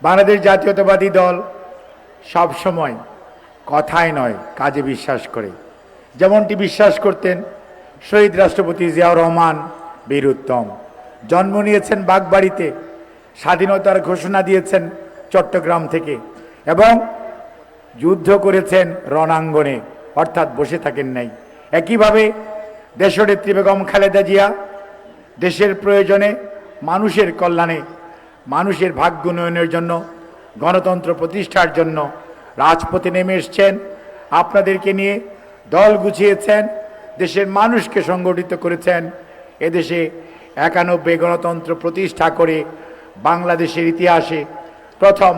বাংলাদেশ জাতীয়তাবাদী দল সব সময় কথায় নয় কাজে বিশ্বাস করে। যেমনটি বিশ্বাস করতেন শহীদ রাষ্ট্রপতি জিয়াউর রহমান বীর উত্তম। জন্ম নিয়েছেন বাগবাড়িতে, স্বাধীনতার ঘোষণা দিয়েছেন চট্টগ্রাম থেকে এবং যুদ্ধ করেছেন রণাঙ্গনে, অর্থাৎ বসে থাকেন নাই। একইভাবে দেশনেত্রী বেগম খালেদা জিয়া দেশের প্রয়োজনে, মানুষের কল্যাণে, মানুষের ভাগ্য উন্নয়নের জন্য, গণতন্ত্র প্রতিষ্ঠার জন্য রাজপথে নেমে এসছেন। আপনাদেরকে নিয়ে দল গুছিয়েছেন, দেশের মানুষকে সংগঠিত করেছেন। এদেশে 91 গণতন্ত্র প্রতিষ্ঠা করে বাংলাদেশের ইতিহাসে প্রথম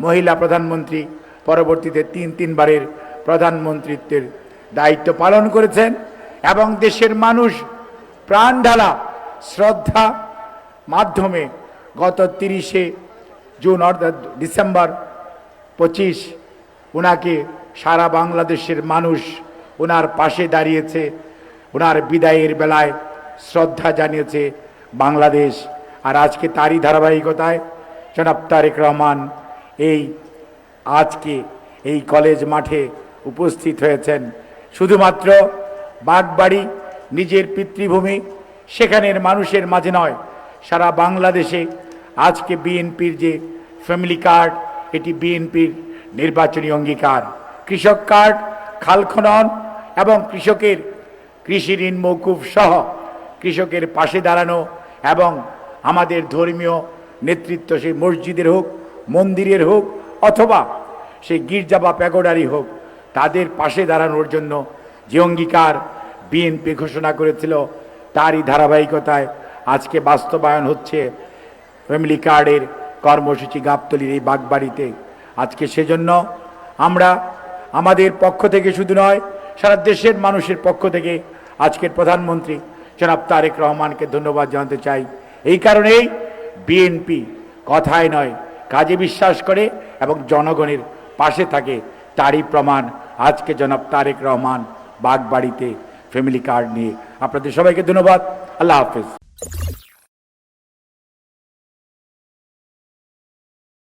মহিলা প্রধানমন্ত্রী, পরবর্তীতে তিনবারের প্রধানমন্ত্রীত্বের দায়িত্ব পালন করেছেন এবং দেশের মানুষ প্রাণ ঢালা শ্রদ্ধা মাধ্যমে গত 30শে জুন অর্থাৎ ডিসেম্বর 25 ওনাকে সারা বাংলাদেশের মানুষ ওনার পাশে দাঁড়িয়েছে। ওনার বিদায়ের বেলায় শ্রদ্ধা জানিয়েছে বাংলাদেশ। আর আজকে তারই ধারাবাহিকতায় জনাব তারেক রহমান আজকে এই কলেজ মাঠে উপস্থিত হয়েছেন। শুধুমাত্র বাগবাড়ি নিজের পিতৃভূমি, সেখানের মানুষের মাঝে নয়, সারা বাংলাদেশে আজকে বিএনপির যে ফ্যামিলি কার্ড, এটি বিএনপির নির্বাচনী অঙ্গীকার। কৃষক কার্ড, খাল খনন এবং কৃষকের কৃষি ঋণ মৌকুফ সহ কৃষকের পাশে দাঁড়ানো এবং আমাদের ধর্মীয় নেতৃত্ব, সেই মসজিদের হোক, মন্দিরের হোক অথবা সেই গির্জা বা প্যাগোডারই হোক, তাদের পাশে দাঁড়ানোর জন্য যে অঙ্গীকার বিএনপি ঘোষণা করেছিল, তারই ধারাবাহিকতায় আজকে বাস্তবায়ন হচ্ছে ফ্যামিলি কার্ডের কর্মসূচি গাবতলীর এই বাগবাড়িতে। আজকে সেজন্য আমরা আমাদের পক্ষ থেকে শুধু নয়, সারা দেশের মানুষের পক্ষ থেকে আজকের প্রধানমন্ত্রী জনাব তারেক রহমানকে ধন্যবাদ জানাতে চাই। এই কারণেই বিএনপি কথায় নয় কাজে বিশ্বাস করে এবং জনগণের পাশে থাকে, তারই প্রমাণ আজকে জনাব তারেক রহমান বাগবাড়িতে ফ্যামিলি কার্ড নিয়ে। আপনাদের সবাইকে ধন্যবাদ। আল্লাহ হাফেজ।